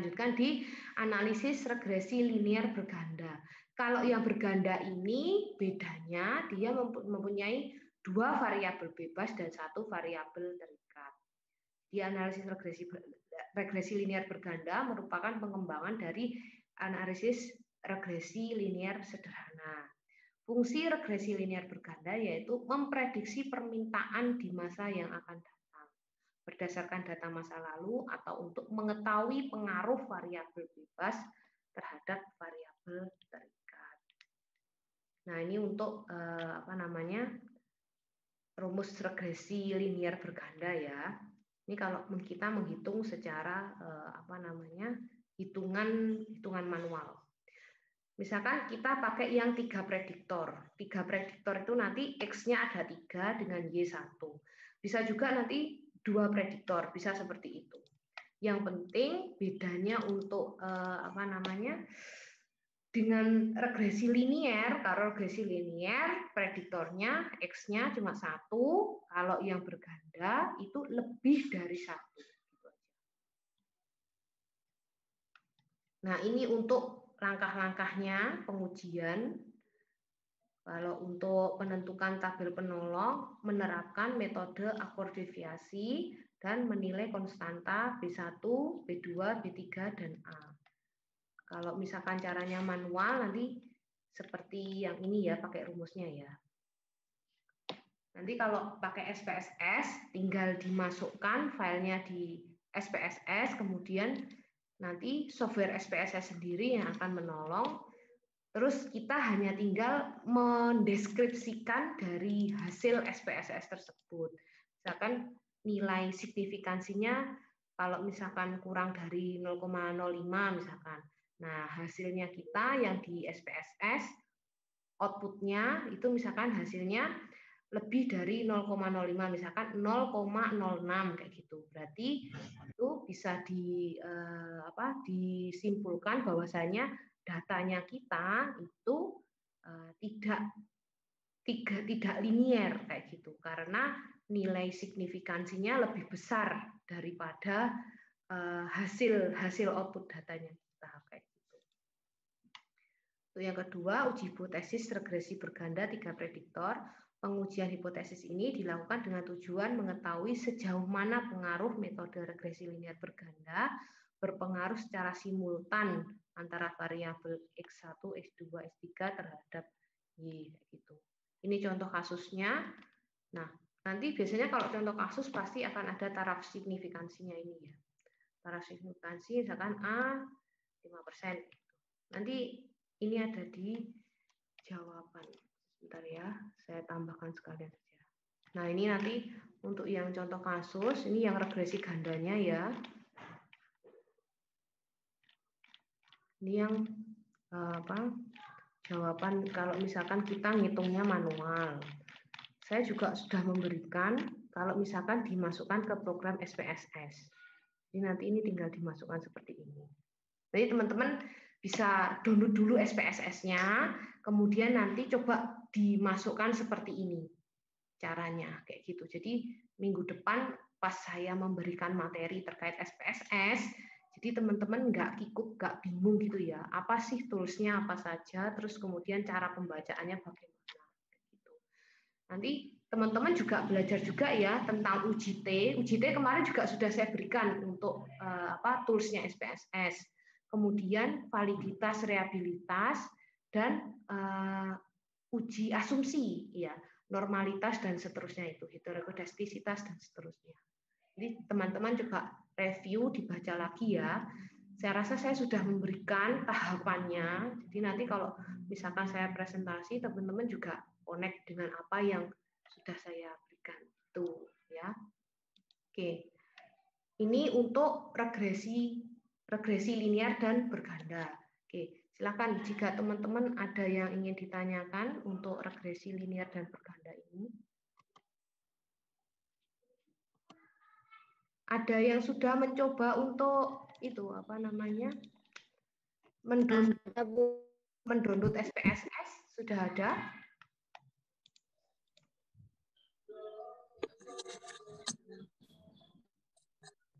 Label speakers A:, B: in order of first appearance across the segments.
A: lanjutkan di analisis regresi linear berganda. Kalau yang berganda ini bedanya dia mempunyai 2 variabel bebas dan 1 variabel terikat. Di analisis regresi linear berganda merupakan pengembangan dari analisis regresi linear sederhana. Fungsi regresi linear berganda yaitu memprediksi permintaan di masa yang akan datang berdasarkan data masa lalu atau untuk mengetahui pengaruh variabel bebas terhadap variabel terikat. Nah, ini untuk rumus regresi linear berganda ya. Ini kalau kita menghitung secara hitungan manual. Misalkan kita pakai yang 3 prediktor. 3 prediktor itu nanti X-nya ada 3 dengan Y1. Bisa juga nanti 2 prediktor, bisa seperti itu. Yang penting bedanya untuk dengan regresi linear, kalau regresi linear prediktornya X-nya cuma 1, kalau yang berganda itu lebih dari 1. Nah, ini untuk langkah-langkahnya pengujian. Kalau untuk penentukan tabel penolong, menerapkan metode akor deviasi dan menilai konstanta B1, B2, B3, dan A. Kalau misalkan caranya manual, nanti seperti yang ini ya, pakai rumusnya ya. Nanti kalau pakai SPSS, tinggal dimasukkan filenya di SPSS, kemudian nanti software SPSS sendiri yang akan menolong. Terus kita hanya tinggal mendeskripsikan dari hasil SPSS tersebut. Misalkan nilai signifikansinya kalau misalkan kurang dari 0,05 misalkan. Nah, hasilnya kita yang di SPSS, outputnya itu misalkan hasilnya lebih dari 0,05 misalkan 0,06 kayak gitu. Berarti itu bisa disimpulkan bahwasanya datanya kita itu tidak linier kayak gitu karena nilai signifikansinya lebih besar daripada hasil output datanya kita kayak gitu. Itu yang kedua, uji hipotesis regresi berganda 3 prediktor. Pengujian hipotesis ini dilakukan dengan tujuan mengetahui sejauh mana pengaruh metode regresi linear berganda berpengaruh secara simultan antara variabel X1, X2, X3 terhadap Y gitu. Ini contoh kasusnya. Nah, nanti biasanya kalau contoh kasus pasti akan ada taraf signifikansinya ini ya. Taraf signifikansi misalkan A 5%. Nanti ini ada di jawaban. Sebentar ya, saya tambahkan sekalian saja. Nah, ini nanti untuk yang contoh kasus, ini yang regresi gandanya ya. Ini yang jawaban kalau misalkan kita ngitungnya manual. Saya juga sudah memberikan kalau misalkan dimasukkan ke program SPSS. Jadi nanti ini tinggal dimasukkan seperti ini. Jadi teman-teman bisa download dulu SPSS-nya, kemudian nanti coba dimasukkan seperti ini caranya kayak gitu. Jadi minggu depan pas saya memberikan materi terkait SPSS, jadi teman-teman nggak kikuk, nggak bingung gitu ya. Apa sih toolsnya apa saja, terus kemudian cara pembacaannya bagaimana gitu. Nanti teman-teman juga belajar juga ya tentang UJT. UJT kemarin juga sudah saya berikan untuk toolsnya SPSS. Kemudian validitas, reabilitas, dan uji asumsi, ya, normalitas dan seterusnya itu, heterokodastisitas dan seterusnya. Jadi teman-teman juga review, dibaca lagi ya. Saya rasa saya sudah memberikan tahapannya. Jadi nanti kalau misalkan saya presentasi, teman-teman juga connect dengan apa yang sudah saya berikan itu, ya. Oke, ini untuk regresi linear dan berganda. Oke, silakan jika teman-teman ada yang ingin ditanyakan untuk regresi linear dan berganda ini. Ada yang sudah mencoba untuk itu mendownload SPSS, sudah ada?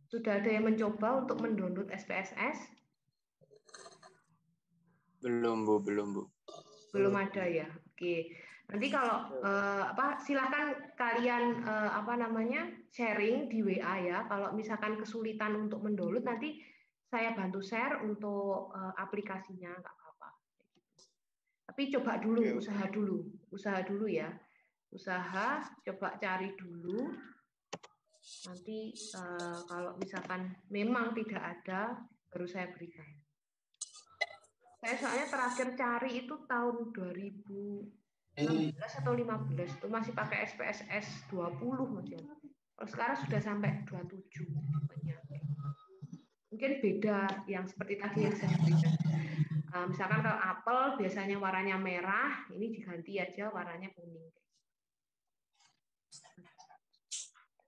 A: Sudah ada yang mencoba untuk mendownload SPSS?
B: Belum, Bu. Belum, Bu.
A: Belum ada ya. Oke. Nanti kalau silakan kalian sharing di WA ya. Kalau misalkan kesulitan untuk mendownload nanti saya bantu share untuk aplikasinya, nggak apa-apa. Tapi coba dulu, usaha dulu ya. Usaha, coba cari dulu. Nanti kalau misalkan memang tidak ada, baru saya berikan. Saya soalnya terakhir cari itu tahun 2016 atau 15, itu masih pakai SPSS 20 Mas ya. Kalau sekarang sudah sampai 27. Mungkin beda yang seperti tadi yang saya berikan. Misalkan kalau apel biasanya warnanya merah, ini diganti aja warnanya kuning.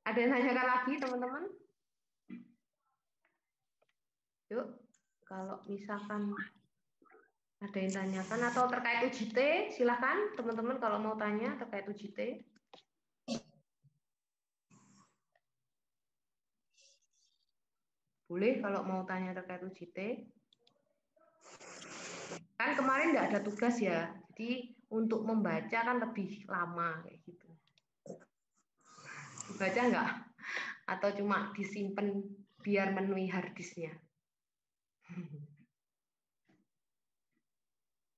A: Ada yang tanyakan lagi teman-teman? Yuk, kalau misalkan ada yang tanyakan atau terkait UJT, silakan teman-teman kalau mau tanya terkait UJT. Boleh kalau mau tanya terkait UJT. Kan kemarin nggak ada tugas ya, jadi untuk membaca kan lebih lama kayak gitu. Dibaca nggak? Atau cuma disimpan biar memenuhi harddisknya?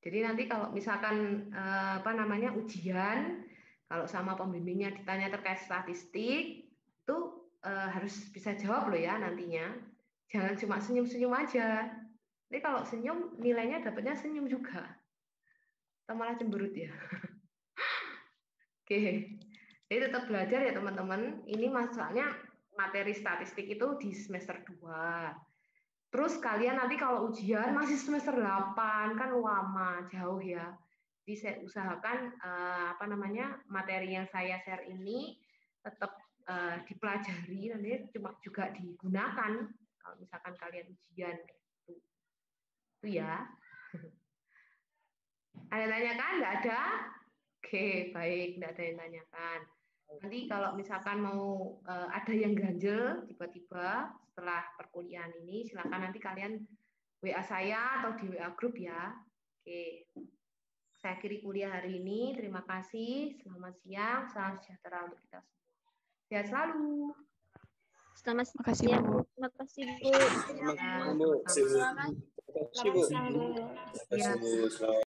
A: Jadi nanti kalau misalkan ujian, kalau sama pembimbingnya ditanya terkait statistik, itu harus bisa jawab loh ya nantinya. Jangan cuma senyum-senyum aja. Jadi kalau senyum nilainya dapatnya senyum juga. Atau malah cemberut ya. Oke. Jadi tetap belajar ya teman-teman. Ini masalahnya materi statistik itu di semester 2. Terus kalian nanti kalau ujian masih semester 8 kan lama, jauh ya. Jadi saya usahakan materi yang saya share ini tetap dipelajari, nanti cuma juga digunakan kalau misalkan kalian ujian gitu. Itu ya. Ada tanyakan? Nggak ada? Oke, baik, nggak ada yang tanyakan. Nanti kalau misalkan mau ada yang ganjel tiba-tiba setelah perkuliahan ini, silakan nanti kalian WA saya atau di WA grup ya. Oke. Saya akhiri kuliah hari ini. Terima kasih. Selamat siang. Salam sejahtera untuk kita semua. Sehat selalu.
C: Selamat
D: Makasih,
C: siang.
D: Bu.
C: Terima kasih, Bu.
B: Terima kasih, Bu.
C: Selamat siang, Bu.
B: Terima kasih, Bu.